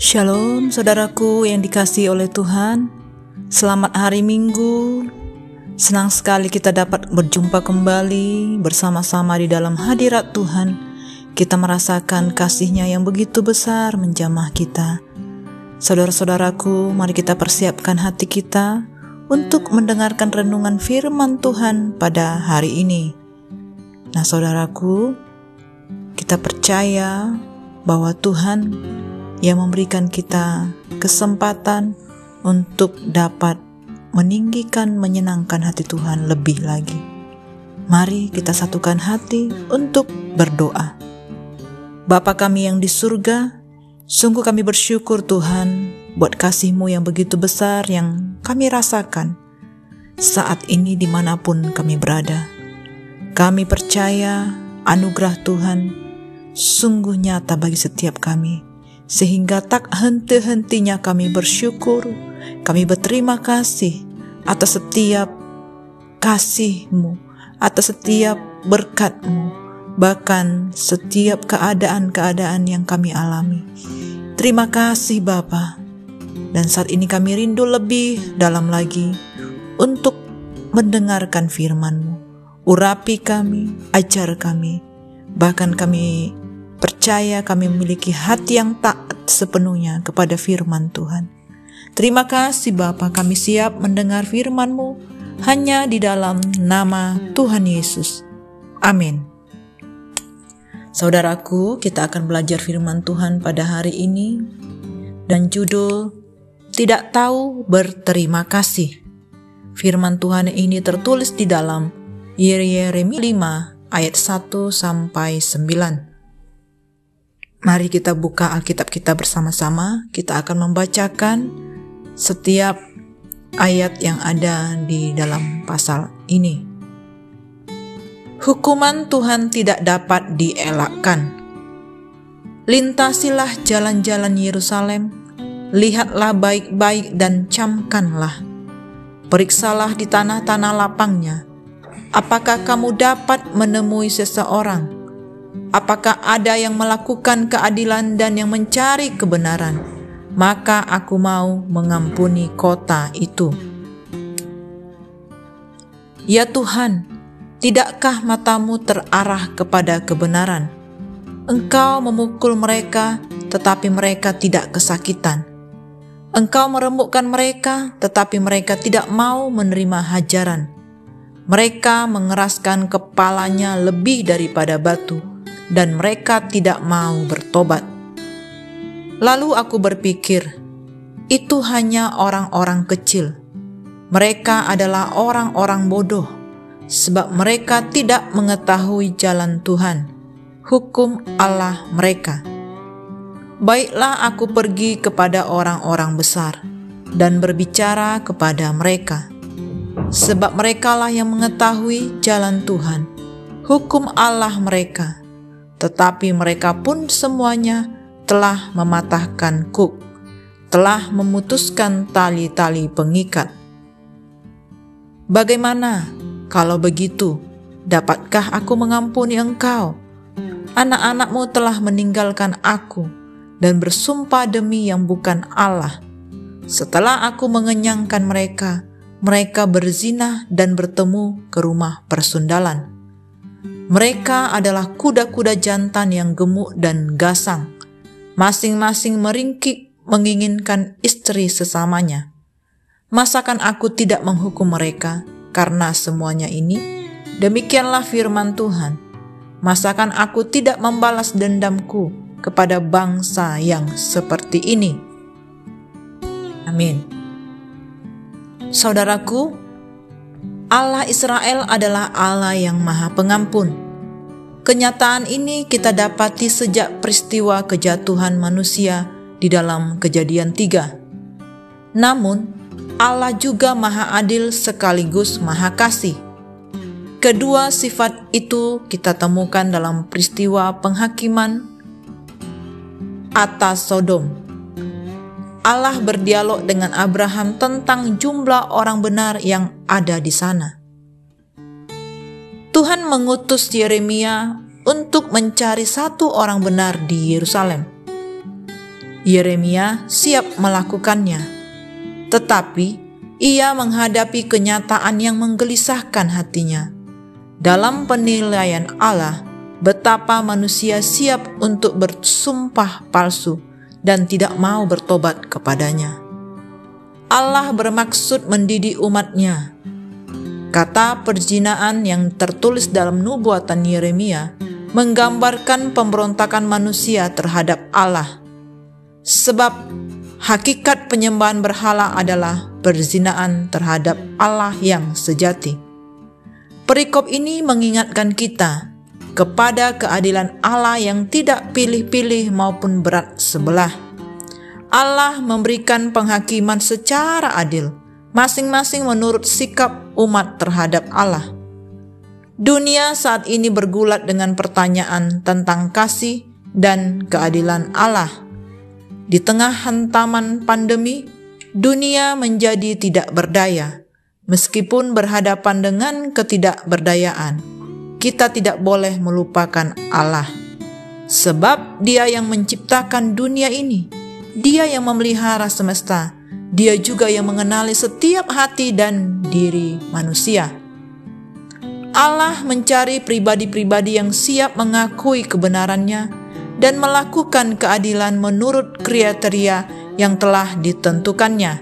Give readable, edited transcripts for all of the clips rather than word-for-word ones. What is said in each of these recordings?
Shalom saudaraku yang dikasihi oleh Tuhan. Selamat hari Minggu. Senang sekali kita dapat berjumpa kembali bersama-sama di dalam hadirat Tuhan. Kita merasakan kasih-Nya yang begitu besar menjamah kita. Saudara-saudaraku, mari kita persiapkan hati kita untuk mendengarkan renungan firman Tuhan pada hari ini. Nah saudaraku, kita percaya bahwa Tuhan yang memberikan kita kesempatan untuk dapat meninggikan, menyenangkan hati Tuhan lebih lagi. Mari kita satukan hati untuk berdoa. Bapa kami yang di surga, sungguh kami bersyukur Tuhan buat kasih-Mu yang begitu besar yang kami rasakan saat ini dimanapun kami berada. Kami percaya anugerah Tuhan sungguh nyata bagi setiap kami, sehingga tak henti-hentinya kami bersyukur, kami berterima kasih atas setiap kasih-Mu, atas setiap berkat-Mu, bahkan setiap keadaan-keadaan yang kami alami. Terima kasih Bapa. Dan saat ini kami rindu lebih dalam lagi untuk mendengarkan firman-Mu. Urapi kami, ajar kami, bahkan kami percaya kami memiliki hati yang taat sepenuhnya kepada firman Tuhan. Terima kasih Bapa, kami siap mendengar firman-Mu hanya di dalam nama Tuhan Yesus. Amin. Saudaraku, kita akan belajar firman Tuhan pada hari ini dan judul Tidak Tahu Berterima Kasih. Firman Tuhan ini tertulis di dalam Yeremia 5 ayat 1-9. Mari kita buka Alkitab kita bersama-sama. Kita akan membacakan setiap ayat yang ada di dalam pasal ini. Hukuman Tuhan tidak dapat dielakkan. Lintasilah jalan-jalan Yerusalem, lihatlah baik-baik dan camkanlah. Periksalah di tanah-tanah lapangnya. Apakah kamu dapat menemui seseorang? Apakah ada yang melakukan keadilan dan yang mencari kebenaran? Maka aku mau mengampuni kota itu. Ya Tuhan, tidakkah matamu terarah kepada kebenaran? Engkau memukul mereka, tetapi mereka tidak kesakitan. Engkau meremukkan mereka, tetapi mereka tidak mau menerima hajaran. Mereka mengeraskan kepalanya lebih daripada batu, dan mereka tidak mau bertobat. Lalu aku berpikir, itu hanya orang-orang kecil. Mereka adalah orang-orang bodoh, sebab mereka tidak mengetahui jalan Tuhan, hukum Allah mereka. Baiklah aku pergi kepada orang-orang besar, dan berbicara kepada mereka. Sebab merekalah yang mengetahui jalan Tuhan, hukum Allah mereka. Tetapi mereka pun semuanya telah mematahkan kuk, telah memutuskan tali-tali pengikat. Bagaimana kalau begitu? Dapatkah aku mengampuni engkau? Anak-anakmu telah meninggalkan aku dan bersumpah demi yang bukan Allah. Setelah aku mengenyangkan mereka, mereka berzina dan bertemu ke rumah persundalan. Mereka adalah kuda-kuda jantan yang gemuk dan gasang, masing-masing meringkik menginginkan istri sesamanya. Masakan aku tidak menghukum mereka karena semuanya ini? Demikianlah firman Tuhan. Masakan aku tidak membalas dendamku kepada bangsa yang seperti ini? Amin. Saudaraku, Allah Israel adalah Allah yang Maha Pengampun. Kenyataan ini kita dapati sejak peristiwa kejatuhan manusia di dalam Kejadian 3. Namun, Allah juga Maha Adil sekaligus Maha Kasih. Kedua sifat itu kita temukan dalam peristiwa penghakiman atas Sodom. Allah berdialog dengan Abraham tentang jumlah orang benar yang ada di sana. Tuhan mengutus Yeremia untuk mencari satu orang benar di Yerusalem. Yeremia siap melakukannya, tetapi ia menghadapi kenyataan yang menggelisahkan hatinya. Dalam penilaian Allah, betapa manusia siap untuk bersumpah palsu dan tidak mau bertobat kepadanya. Allah bermaksud mendidik umat-Nya. Kata perzinahan yang tertulis dalam nubuatan Yeremia menggambarkan pemberontakan manusia terhadap Allah. Sebab hakikat penyembahan berhala adalah perzinahan terhadap Allah yang sejati. Perikop ini mengingatkan kita kepada keadilan Allah yang tidak pilih-pilih maupun berat sebelah. Allah memberikan penghakiman secara adil, masing-masing menurut sikap umat terhadap Allah. Dunia saat ini bergulat dengan pertanyaan tentang kasih dan keadilan Allah. Di tengah hantaman pandemi, dunia menjadi tidak berdaya. Meskipun berhadapan dengan ketidakberdayaan, kita tidak boleh melupakan Allah. Sebab Dia yang menciptakan dunia ini, Dia yang memelihara semesta, Dia juga yang mengenali setiap hati dan diri manusia. Allah mencari pribadi-pribadi yang siap mengakui kebenarannya dan melakukan keadilan menurut kriteria yang telah ditentukannya.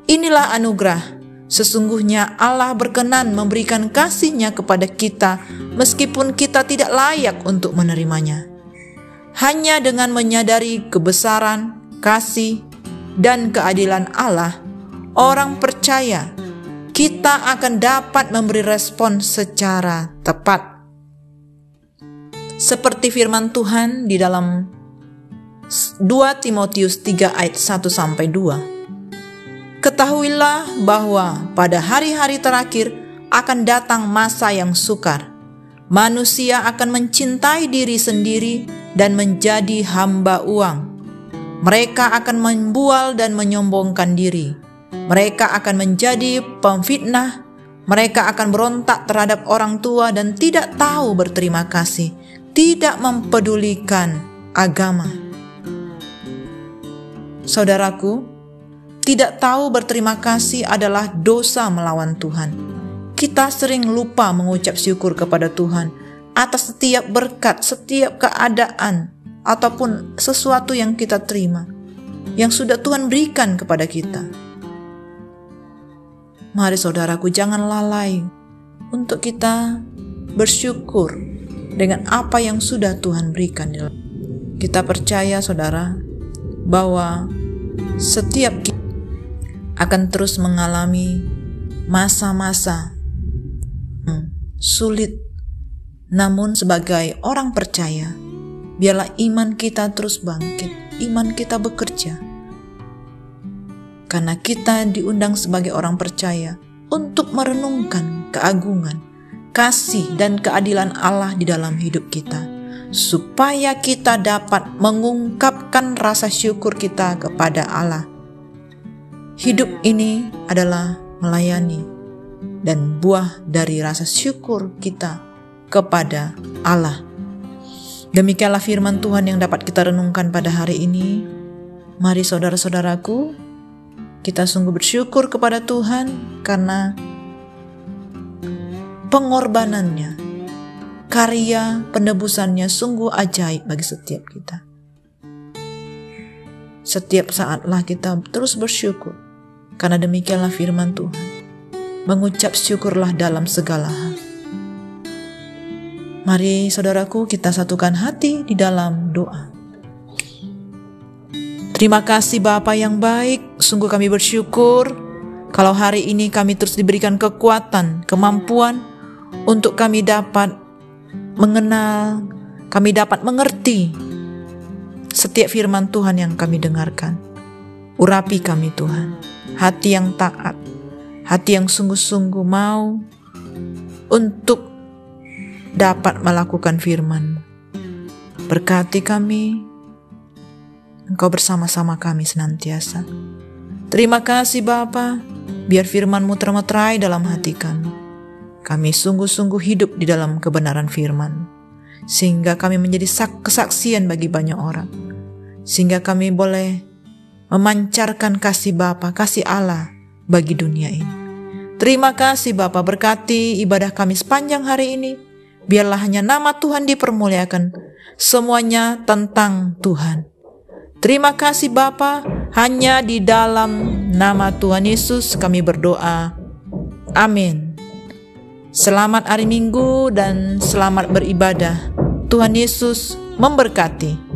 Inilah anugerah. Sesungguhnya Allah berkenan memberikan kasih-Nya kepada kita meskipun kita tidak layak untuk menerimanya. Hanya dengan menyadari kebesaran, kasih, dan keadilan Allah, orang percaya kita akan dapat memberi respon secara tepat. Seperti firman Tuhan di dalam 2 Timotius 3 ayat 1-2. Ketahuilah bahwa pada hari-hari terakhir akan datang masa yang sukar. Manusia akan mencintai diri sendiri dan menjadi hamba uang. Mereka akan membual dan menyombongkan diri. Mereka akan menjadi pemfitnah. Mereka akan berontak terhadap orang tua dan tidak tahu berterima kasih, tidak mempedulikan agama. Saudaraku, tidak tahu berterima kasih adalah dosa melawan Tuhan. Kita sering lupa mengucap syukur kepada Tuhan atas setiap berkat, setiap keadaan, ataupun sesuatu yang kita terima, yang sudah Tuhan berikan kepada kita. Mari saudaraku, jangan lalai untuk kita bersyukur dengan apa yang sudah Tuhan berikan. Kita percaya saudara bahwa setiap kita akan terus mengalami masa-masa sulit. Namun sebagai orang percaya, biarlah iman kita terus bangkit, iman kita bekerja. Karena kita diundang sebagai orang percaya untuk merenungkan keagungan, kasih dan keadilan Allah di dalam hidup kita, supaya kita dapat mengungkapkan rasa syukur kita kepada Allah. Hidup ini adalah melayani dan buah dari rasa syukur kita kepada Allah. Demikianlah firman Tuhan yang dapat kita renungkan pada hari ini. Mari saudara-saudaraku, kita sungguh bersyukur kepada Tuhan karena pengorbanannya, karya penebusannya sungguh ajaib bagi setiap kita. Setiap saatlah kita terus bersyukur, karena demikianlah firman Tuhan. Mengucap syukurlah dalam segala hal. Mari saudaraku, kita satukan hati di dalam doa. Terima kasih Bapa yang baik, sungguh kami bersyukur kalau hari ini kami terus diberikan kekuatan, kemampuan untuk kami dapat mengenal, kami dapat mengerti setiap firman Tuhan yang kami dengarkan. Urapi kami Tuhan, hati yang taat, hati yang sungguh-sungguh mau untuk dapat melakukan firman-Mu. Berkati kami, Engkau bersama-sama kami senantiasa. Terima kasih Bapa, biar firman-Mu termeterai dalam hati kami. Kami sungguh-sungguh hidup di dalam kebenaran firman, sehingga kami menjadi kesaksian bagi banyak orang. sehingga kami boleh memancarkan kasih Bapa, kasih Allah bagi dunia ini. Terima kasih Bapa, berkati ibadah kami sepanjang hari ini. Biarlah hanya nama Tuhan dipermuliakan, semuanya tentang Tuhan. Terima kasih Bapa, hanya di dalam nama Tuhan Yesus kami berdoa. Amin. Selamat hari Minggu dan selamat beribadah. Tuhan Yesus memberkati.